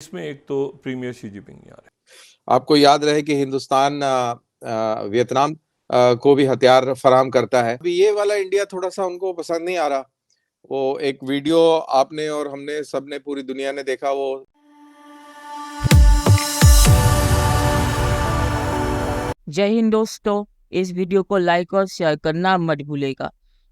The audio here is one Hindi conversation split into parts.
इसमें एक तो प्रीमियर शी जिनपिंग आ रहे हैं। आपको याद रहे कि हिंदुस्तान वियतनाम को भी हथियार फराहम करता है। अभी ये वाला इंडिया थोड़ा सा उनको पसंद नहीं आ रहा। वो एक वीडियो आपने और हमने सबने पूरी दुनिया ने देखा। वो जय हिंद दोस्तों, इस वीडियो को लाइक और शेयर करना मत भूलेगा।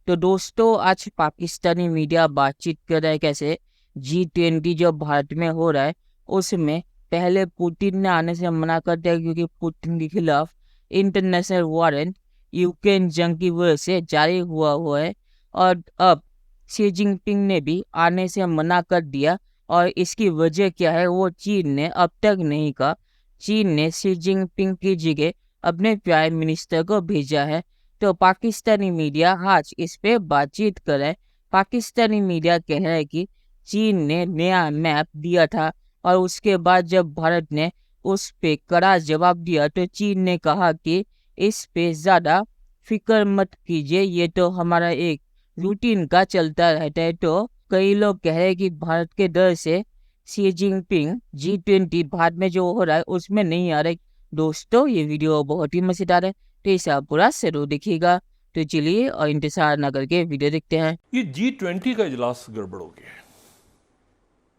तो दोस्तों, आज पाकिस्तानी मीडिया बातचीत कर रहा है कैसे G20 जो भारत में हो रहा है उसमें पहले पुतिन ने आने से मना कर दिया क्योंकि पुतिन के खिलाफ इंटरनेशनल वारंट यूक्रेन जंग की वजह से जारी हुआ है। और अब शी जिनपिंग ने भी आने से मना कर दिया। और इसकी वजह क्या है वो चीन ने अब तक नहीं कहा। चीन ने शी जिनपिंग की जगह अपने प्राइम मिनिस्टर को भेजा है। तो पाकिस्तानी मीडिया आज इस पे बातचीत कर रहा है। पाकिस्तानी मीडिया कह रहा है कि चीन ने नया मैप दिया था और उसके बाद जब भारत ने उस पे कड़ा जवाब दिया तो चीन ने कहा कि इस पे ज़्यादा फिक्र मत कीजिए, ये तो हमारा एक रूटीन का चलता रहता है। तो कई लोग कह रहे हैं कि भारत के डर से शी जिनपिंग G20 भारत में जो हो रहा है उसमें नहीं आ रहे। दोस्तों, ये वीडियो बहुत ही मजेदार है तो इसे आप पूरा जरूर देखिएगा। तो चलिए और इंतजार न करके वीडियो देखते हैं। ये G20 का इजलास गड़बड़ हो गया है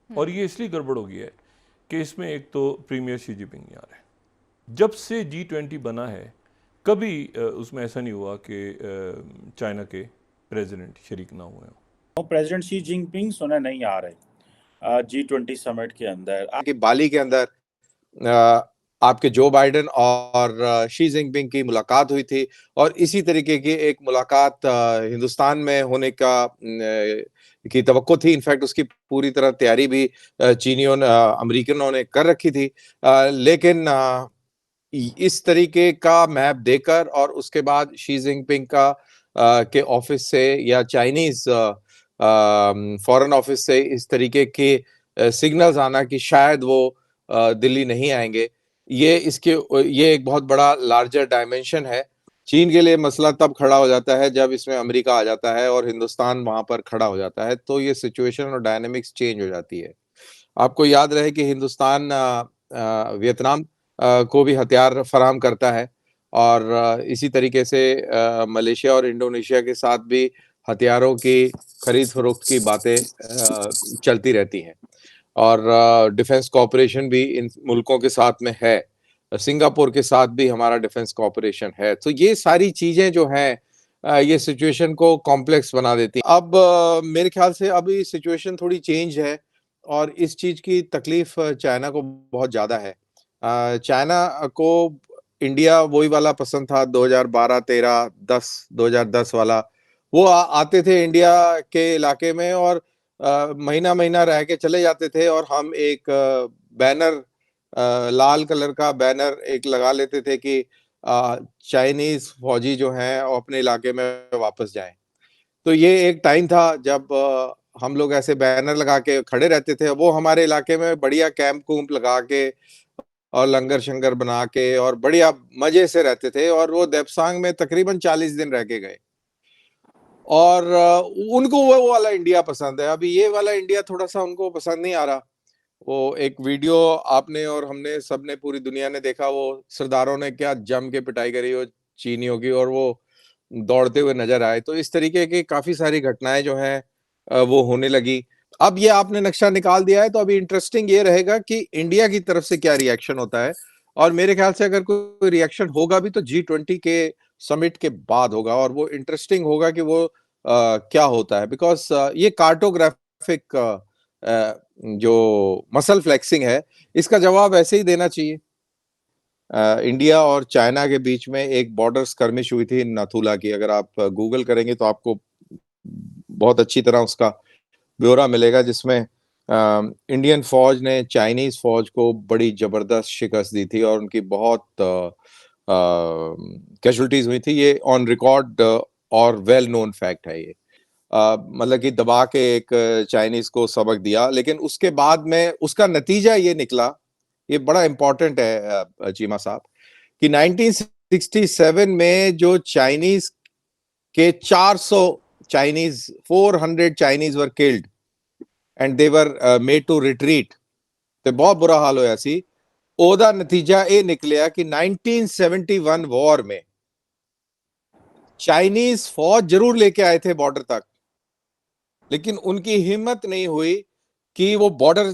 और ये इसलिए गड़बड़ हो गया है कि इसमें एक तो प्रीमियर शी जिनपिंग आ रहे हैं। जब से G20 बना है कभी उसमें ऐसा नहीं हुआ कि चाइना के प्रेसिडेंट शरीक ना हुए हों। प्रेसिडेंट शी जिनपिंग सुने नहीं आ रहे G20 समिट के अंदर। कि बाली के अंदर आपके जो बाइडेन और शी जिनपिंग की मुलाकात हुई थी और इसी तरीके की एक मुलाकात हिंदुस्तान में होने की तवक्को थी। इनफैक्ट उसकी पूरी तरह तैयारी भी चीनियों अमेरिकनों ने कर रखी थी। लेकिन इस तरीके का मैप देकर और उसके बाद शी जिनपिंग के ऑफिस से या चाइनीज फॉरेन ऑफिस से इस तरीके के सिग्नल्स आना कि शायद वो दिल्ली नहीं आएंगे, ये एक बहुत बड़ा लार्जर डायमेंशन है। चीन के लिए मसला तब खड़ा हो जाता है जब इसमें अमेरिका आ जाता है और हिंदुस्तान वहां पर खड़ा हो जाता है, तो ये सिचुएशन और डायनेमिक्स चेंज हो जाती है। आपको याद रहे कि हिंदुस्तान वियतनाम को भी हथियार फराहम करता है और इसी तरीके से मलेशिया और इंडोनेशिया के साथ भी हथियारों की खरीद फरोख्त की बातें चलती रहती हैं और डिफेंस कोऑपरेशन भी इन मुल्कों के साथ में है। सिंगापुर के साथ भी हमारा डिफेंस कोऑपरेशन है। तो ये सारी चीजें जो हैं ये सिचुएशन को कॉम्प्लेक्स बना देती हैं। अब मेरे ख्याल से अभी सिचुएशन थोड़ी चेंज है और इस चीज की तकलीफ चाइना को बहुत ज्यादा है। चाइना को इंडिया वही वाला पसंद था 2012, 13, 10, 2010 वाला। वो आते थे इंडिया के इलाके में और महीना महीना रह के चले जाते थे और हम एक बैनर, लाल कलर का बैनर एक लगा लेते थे कि चाइनीज फौजी जो हैं वो अपने इलाके में वापस जाएं। तो ये एक टाइम था जब हम लोग ऐसे बैनर लगा के खड़े रहते थे। वो हमारे इलाके में बढ़िया कैंप कूंप लगा के और लंगर शंगर बना के और बढ़िया मजे से रहते थे और वो देपसांग में तकरीबन 40 दिन रह के गए और उनको वो वाला इंडिया पसंद है। अभी ये वाला इंडिया थोड़ा सा उनको पसंद नहीं आ रहा। वो एक वीडियो आपने और हमने सबने पूरी दुनिया ने देखा। वो सरदारों ने क्या जम के पिटाई करी वो चीनियों की और वो दौड़ते हुए नजर आए। तो इस तरीके की काफी सारी घटनाएं जो हैं वो होने लगी। अब ये आपने नक्शा निकाल दिया है तो अभी इंटरेस्टिंग ये रहेगा कि इंडिया की तरफ से क्या रिएक्शन होता है और मेरे ख्याल से अगर कोई रिएक्शन होगा भी तो G20 के समिट के बाद होगा और वो इंटरेस्टिंग होगा कि वो क्या होता है। बिकॉज ये कार्टोग्राफिक जो मसल फ्लेक्सिंग है इसका जवाब ऐसे ही देना चाहिए। इंडिया और चाइना के बीच में एक बॉर्डर स्कर्मिश हुई थी नाथुला की। अगर आप गूगल करेंगे तो आपको बहुत अच्छी तरह उसका ब्यौरा मिलेगा, जिसमें इंडियन फौज ने चाइनीज फौज को बड़ी जबरदस्त शिकस्त दी थी और उनकी बहुत कैजुअल्टीज हुई थी। ये ऑन रिकॉर्ड और वेल नोन फैक्ट है। ये मतलब कि दबा के एक चाइनीज को सबक दिया, लेकिन उसके बाद में उसका नतीजा ये निकला, ये बड़ा इंपॉर्टेंट है चीमा साहब, कि 1967 में जो चाइनीज के 400 Chinese were killed and they were made to retreat. ਤੇ ਬਹੁਤ ਬੁਰਾ ਹਾਲ ਹੋਇਆ ਸੀ। ਉਹਦਾ ਨਤੀਜਾ ਇਹ ਨਿਕਲਿਆ ਕਿ 1971 वॉर में चाइनीज फौज जरूर लेके आए थे बॉर्डर तक, लेकिन उनकी हिम्मत नहीं हुई कि वो बॉर्डर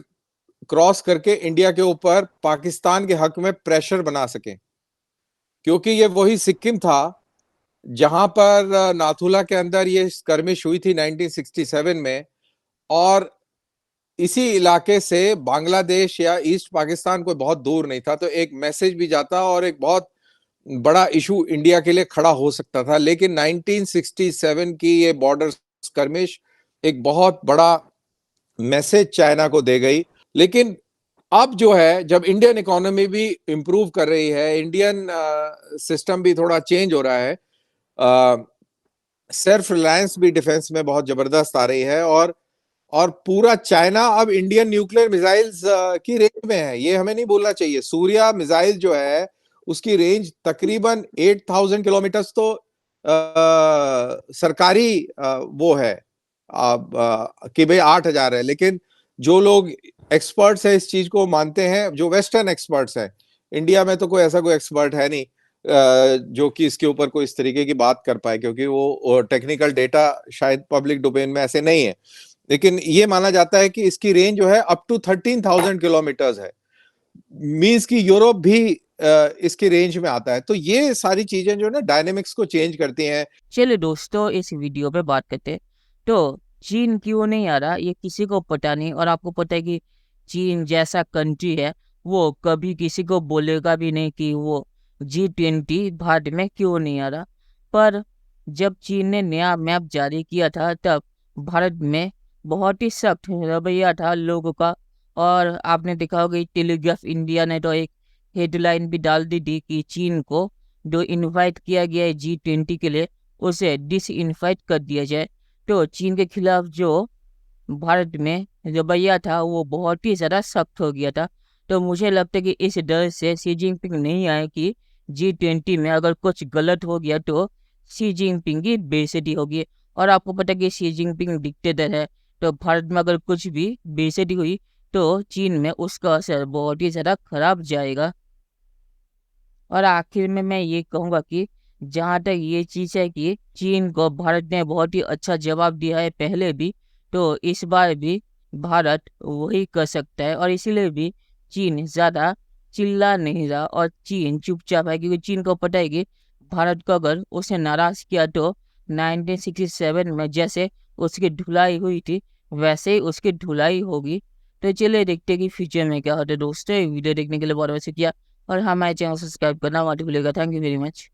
क्रॉस करके इंडिया के ऊपर पाकिस्तान के हक में प्रेशर बना सके, क्योंकि ये वही सिक्किम था जहां पर नाथुला के अंदर ये स्कर्मिश हुई थी 1967 में, और इसी इलाके से बांग्लादेश या ईस्ट पाकिस्तान कोई बहुत दूर नहीं था, तो एक मैसेज भी जाता और एक बहुत बड़ा इशू इंडिया के लिए खड़ा हो सकता था। लेकिन 1967 की ये बॉर्डर स्कर्मिश एक बहुत बड़ा मैसेज चाइना को दे गई। लेकिन अब जो है, जब इंडियन इकोनॉमी भी इंप्रूव कर रही है, इंडियन सिस्टम भी थोड़ा चेंज हो रहा है, सेल्फ रिलायंस भी डिफेंस में बहुत जबरदस्त आ रही है, और पूरा चाइना अब इंडियन न्यूक्लियर मिसाइल्स की रेंज में है। ये हमें नहीं भूलना चाहिए। सूर्या मिसाइल जो है उसकी रेंज तकरीबन 8000 किलोमीटर तो सरकारी वो है कि भाई 8000 है, लेकिन जो लोग एक्सपर्ट्स है इस चीज को मानते हैं, जो वेस्टर्न एक्सपर्ट्स हैं, इंडिया में तो कोई ऐसा कोई एक्सपर्ट है नहीं जो कि इसके ऊपर कोई इस तरीके की बात कर पाए, क्योंकि वो टेक्निकल डेटा शायद पब्लिक डोमेन में ऐसे नहीं है। लेकिन ये माना जाता है कि इसकी रेंज जो है अप टू 13,000 किलोमीटर्स है, मींस कि यूरोप भी इसकी रेंज में आता है। तो ये सारी चीजें जो है ना डायनेमिक्स को चेंज करती हैं। चलिए दोस्तों, इस वीडियो पे बात करते हैं। तो चीन क्यों नहीं आ रहा, ये किसी को पता नहीं। और आपको पता है कि चीन जैसा कंट्री है, वो कभी किसी को बोलेगा भी नहीं कि वो G20 भारत में क्यों नहीं आ रहा। पर जब चीन ने नया मैप जारी किया था, तब भारत में बहुत ही सख्त रवैया था लोगों का। और आपने देखा होगा कि टेलीग्राफ इंडिया ने तो एक हेडलाइन भी डाल दी थी कि चीन को जो इनवाइट किया गया है G20 के लिए, उसे डिसइनवाइट कर दिया जाए। तो चीन के खिलाफ जो भारत में रवैया था वो बहुत ही ज़्यादा सख्त हो गया था। तो मुझे लगता है कि इस डर से शी जिनपिंग नहीं आए कि G20 में अगर कुछ गलत हो गया तो शी जिनपिंग की बेइज्जती होगी। और आपको पता है कि शी जिनपिंग डिक्टेटर है, तो भारत में अगर कुछ भी बेइज्जती हुई तो चीन में उसका असर बहुत ही ज़्यादा खराब जाएगा। और आखिर में मैं ये कहूँगा कि जहाँ तक ये चीज़ है कि चीन को भारत ने बहुत ही अच्छा जवाब दिया है पहले भी, तो इस बार भी भारत वही कर सकता है। और इसीलिए भी चीन ज़्यादा चिल्ला नहीं रहा और चीन चुपचाप है, क्योंकि चीन को पता है कि भारत को अगर उसे नाराज़ किया तो 1967 में जैसे उसकी धुलाई हुई थी वैसे ही उसकी धुलाई होगी। तो चलिए देखते हैं कि फ्यूचर में क्या होता है। दोस्तों वीडियो देखने के लिए बहुत बहुत शुक्रिया, और हमारे चैनल सब्सक्राइब करना मत भूलिएगा। Thank you very much.